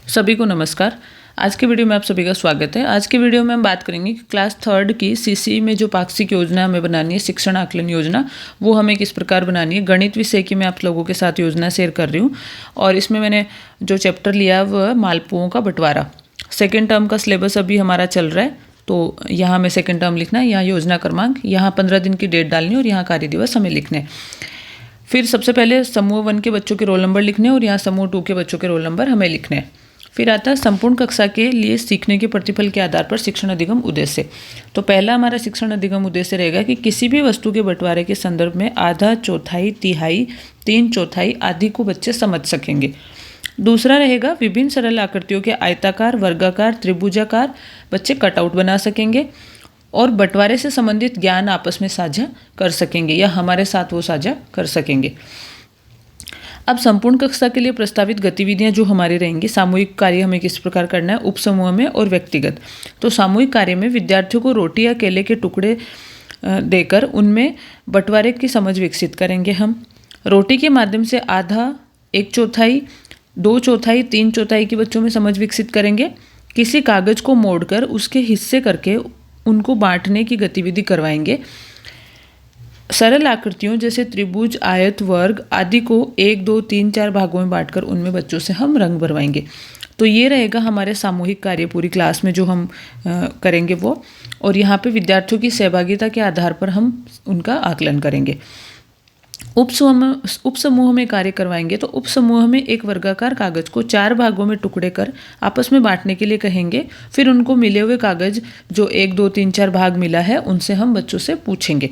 सभी को नमस्कार। आज के वीडियो में आप सभी का स्वागत है। आज के वीडियो में हम बात करेंगे कि क्लास थर्ड की सीसी में जो पाक्षिक योजना हमें बनानी है, शिक्षण आकलन योजना, वो हमें किस प्रकार बनानी है। गणित विषय की मैं आप लोगों के साथ योजना शेयर कर रही हूँ और इसमें मैंने जो चैप्टर लिया वह मालपुओं का बंटवारा। सेकेंड टर्म का सिलेबस अभी हमारा चल रहा है, तो यहाँ हमें सेकेंड टर्म लिखना है, यहाँ योजना क्रमांक, यहाँ 15 दिन की डेट डालनी है और यहाँ कार्य दिवस हमें लिखने हैं। फिर सबसे पहले समूह 1 के बच्चों के रोल नंबर लिखने हैं और यहाँ समूह 2 के बच्चों के रोल नंबर हमें लिखने हैं। फिर आता है संपूर्ण कक्षा के लिए सीखने के प्रतिफल के आधार पर शिक्षण अधिगम उद्देश्य। तो पहला हमारा शिक्षण अधिगम उद्देश्य रहेगा कि किसी भी वस्तु के बंटवारे के संदर्भ में आधा, चौथाई, तिहाई, 3/4 आदि को बच्चे समझ सकेंगे। दूसरा रहेगा विभिन्न सरल आकृतियों के आयताकार, वर्गाकार, त्रिभुजाकार बच्चे कटआउट बना सकेंगे और बंटवारे से संबंधित ज्ञान आपस में साझा कर सकेंगे या हमारे साथ वो साझा कर सकेंगे। अब संपूर्ण कक्षा के लिए प्रस्तावित गतिविधियां जो हमारी रहेंगी, सामूहिक कार्य हमें किस प्रकार करना है, उपसमूह में और व्यक्तिगत। तो सामूहिक कार्य में विद्यार्थियों को रोटी या केले के टुकड़े देकर उनमें बंटवारे की समझ विकसित करेंगे। हम रोटी के माध्यम से आधा, 1/4, 2/4, 3/4 के बच्चों में समझ विकसित करेंगे। किसी कागज को मोड़कर उसके हिस्से करके उनको बांटने की गतिविधि करवाएंगे। सरल आकृतियों जैसे त्रिभुज, आयत, वर्ग आदि को 1, 2, 3, 4 भागों में बांटकर उनमें बच्चों से हम रंग भरवाएंगे। तो ये रहेगा हमारे सामूहिक कार्य पूरी क्लास में जो हम करेंगे वो। और यहाँ पे विद्यार्थियों की सहभागिता के आधार पर हम उनका आकलन करेंगे। उपसमूह में कार्य करवाएंगे तो उपसमूह में एक वर्गाकार कागज को 4 भागों में टुकड़े कर आपस में बांटने के लिए कहेंगे। फिर उनको मिले हुए कागज जो 1, 2, 3, 4 भाग मिला है उनसे हम बच्चों से पूछेंगे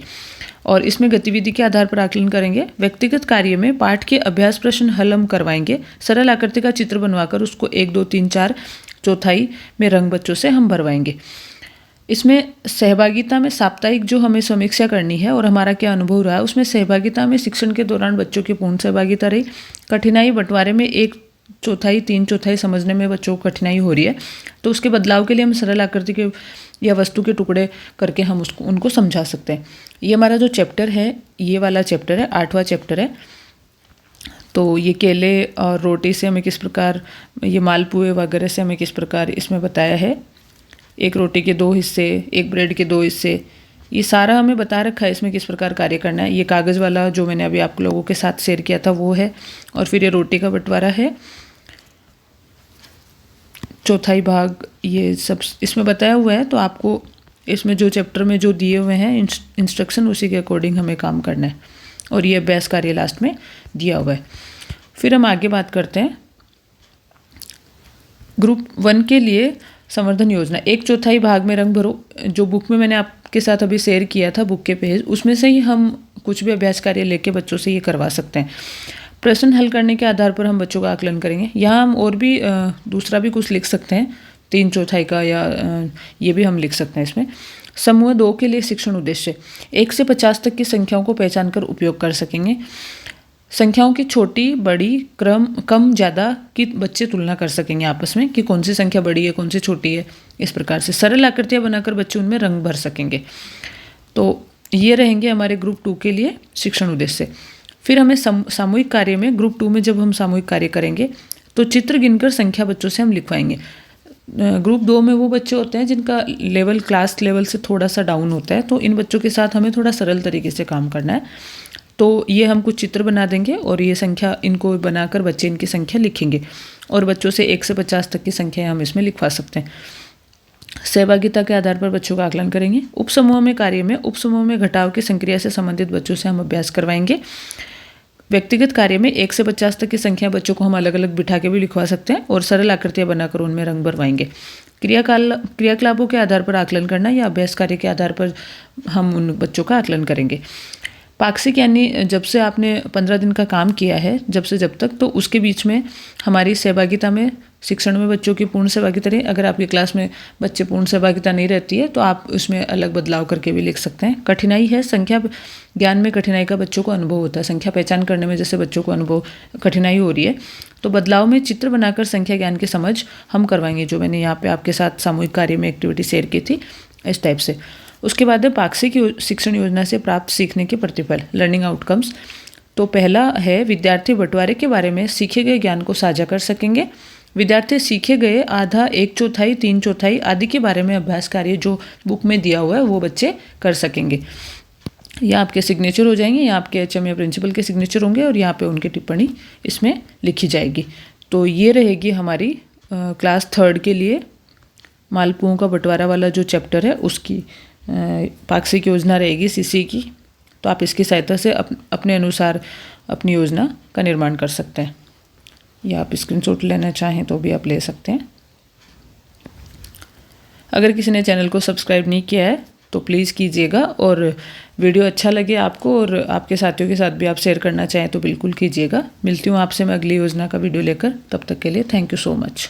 और इसमें गतिविधि के आधार पर आकलन करेंगे। व्यक्तिगत कार्य में पाठ के अभ्यास प्रश्न हल हम करवाएंगे। सरल आकृति का चित्र बनवाकर उसको 1, 2, 3, 4/4 में रंग बच्चों से हम भरवाएंगे। इसमें सहभागिता में साप्ताहिक जो हमें समीक्षा करनी है और हमारा क्या अनुभव रहा है, उसमें सहभागिता में शिक्षण के दौरान बच्चों की पूर्ण सहभागिता रही। कठिनाई बंटवारे में 1/4, 3/4 समझने में बच्चों को कठिनाई हो रही है, तो उसके बदलाव के लिए हम सरल आकृति के या वस्तु के टुकड़े करके हम उनको समझा सकते हैं। ये हमारा जो चैप्टर है, ये वाला चैप्टर है, 8वां चैप्टर है। तो ये केले और रोटी से हमें किस प्रकार, ये मालपुए वगैरह से हमें किस प्रकार इसमें बताया है। एक रोटी के 2 हिस्से, एक ब्रेड के 2 हिस्से, ये सारा हमें बता रखा है इसमें किस प्रकार कार्य करना है। ये कागज़ वाला जो मैंने अभी आप लोगों के साथ शेयर किया था वो है। और फिर ये रोटी का बंटवारा है, चौथाई भाग, ये सब इसमें बताया हुआ है। तो आपको इसमें जो चैप्टर में जो दिए हुए हैं इंस्ट्रक्शन, उसी के अकॉर्डिंग हमें काम करना है और ये अभ्यास कार्य लास्ट में दिया हुआ है। फिर हम आगे बात करते हैं ग्रुप 1 के लिए संवर्धन योजना। 1/4 भाग में रंग भरो, जो बुक में मैंने आपके साथ अभी शेयर किया था, बुक के पेज, उसमें से ही हम कुछ भी अभ्यास कार्य लेके बच्चों से ये करवा सकते हैं। प्रश्न हल करने के आधार पर हम बच्चों का आकलन करेंगे। यहाँ हम और भी दूसरा भी कुछ लिख सकते हैं, 3/4 का, या ये भी हम लिख सकते हैं इसमें। समूह 2 के लिए शिक्षण उद्देश्य 1 से 50 तक की संख्याओं को पहचान कर उपयोग कर सकेंगे। संख्याओं की छोटी, बड़ी, क्रम, कम, ज़्यादा की बच्चे तुलना कर सकेंगे आपस में कि कौन सी संख्या बड़ी है, कौन सी छोटी है। इस प्रकार से सरल आकृतियाँ बनाकर बच्चे उनमें रंग भर सकेंगे। तो ये रहेंगे हमारे ग्रुप 2 के लिए शिक्षण उद्देश्य। फिर हमें सामूहिक कार्य में, ग्रुप 2 में जब हम सामूहिक कार्य करेंगे तो चित्र गिनकर संख्या बच्चों से हम लिखवाएंगे। ग्रुप 2 में वो बच्चे होते हैं जिनका लेवल क्लास लेवल से थोड़ा सा डाउन होता है, तो इन बच्चों के साथ हमें थोड़ा सरल तरीके से काम करना है। तो ये हम कुछ चित्र बना देंगे और ये संख्या इनको बनाकर बच्चे इनकी संख्या लिखेंगे और बच्चों से 1 से 50 तक की संख्या हम इसमें लिखवा सकते हैं। सहभागिता के आधार पर बच्चों का आकलन करेंगे। उपसमूह में कार्य में, उपसमूह में घटाव की संक्रिया से संबंधित बच्चों से हम अभ्यास करवाएंगे। व्यक्तिगत कार्य में 1 से 50 तक की संख्या बच्चों को हम अलग अलग बिठा के भी लिखवा सकते हैं और सरल आकृतियाँ बनाकर उनमें रंग भरवाएंगे। क्रियाकलापों के आधार पर आकलन करना या अभ्यास कार्य के आधार पर हम उन बच्चों का आकलन करेंगे। पाक्षिक यानी जब से आपने 15 दिन का काम किया है, जब से जब तक, तो उसके बीच में हमारी सहभागिता में, शिक्षण में बच्चों की पूर्ण सहभागिता रही। अगर आपकी क्लास में बच्चे पूर्ण सहभागिता नहीं रहती है तो आप उसमें अलग बदलाव करके भी लिख सकते हैं। कठिनाई है, संख्या ज्ञान में कठिनाई का बच्चों को अनुभव होता है। संख्या पहचान करने में जैसे बच्चों को अनुभव कठिनाई हो रही है, तो बदलाव में चित्र बनाकर संख्या ज्ञान की समझ हम करवाएंगे, जो मैंने यहाँ पे आपके साथ सामूहिक कार्य में एक्टिविटी शेयर की थी, इस टाइप से। उसके बाद है पाक्षिक शिक्षण योजना से प्राप्त सीखने के प्रतिफल, लर्निंग आउटकम्स। तो पहला है विद्यार्थी बंटवारे के बारे में सीखे गए ज्ञान को साझा कर सकेंगे। विद्यार्थी सीखे गए आधा, 1/4, 3/4 आदि के बारे में अभ्यास कार्य जो बुक में दिया हुआ है वो बच्चे कर सकेंगे। यहाँ आपके सिग्नेचर हो जाएंगे, यहाँ आपके एचएम या प्रिंसिपल के सिग्नेचर होंगे और यहाँ पे उनकी टिप्पणी इसमें लिखी जाएगी। तो ये रहेगी हमारी क्लास 3rd के लिए मालपुओं का बंटवारा वाला जो चैप्टर है उसकी पाक्षिक योजना रहेगी सीसी की। तो आप इसकी सहायता से अपने अनुसार अपनी योजना का निर्माण कर सकते हैं, या आप स्क्रीनशॉट लेना चाहें तो भी आप ले सकते हैं। अगर किसी ने चैनल को सब्सक्राइब नहीं किया है तो प्लीज़ कीजिएगा, और वीडियो अच्छा लगे आपको और आपके साथियों के साथ भी आप शेयर करना चाहें तो बिल्कुल कीजिएगा। मिलती हूँ आपसे मैं अगली योजना का वीडियो लेकर, तब तक के लिए थैंक यू सो मच।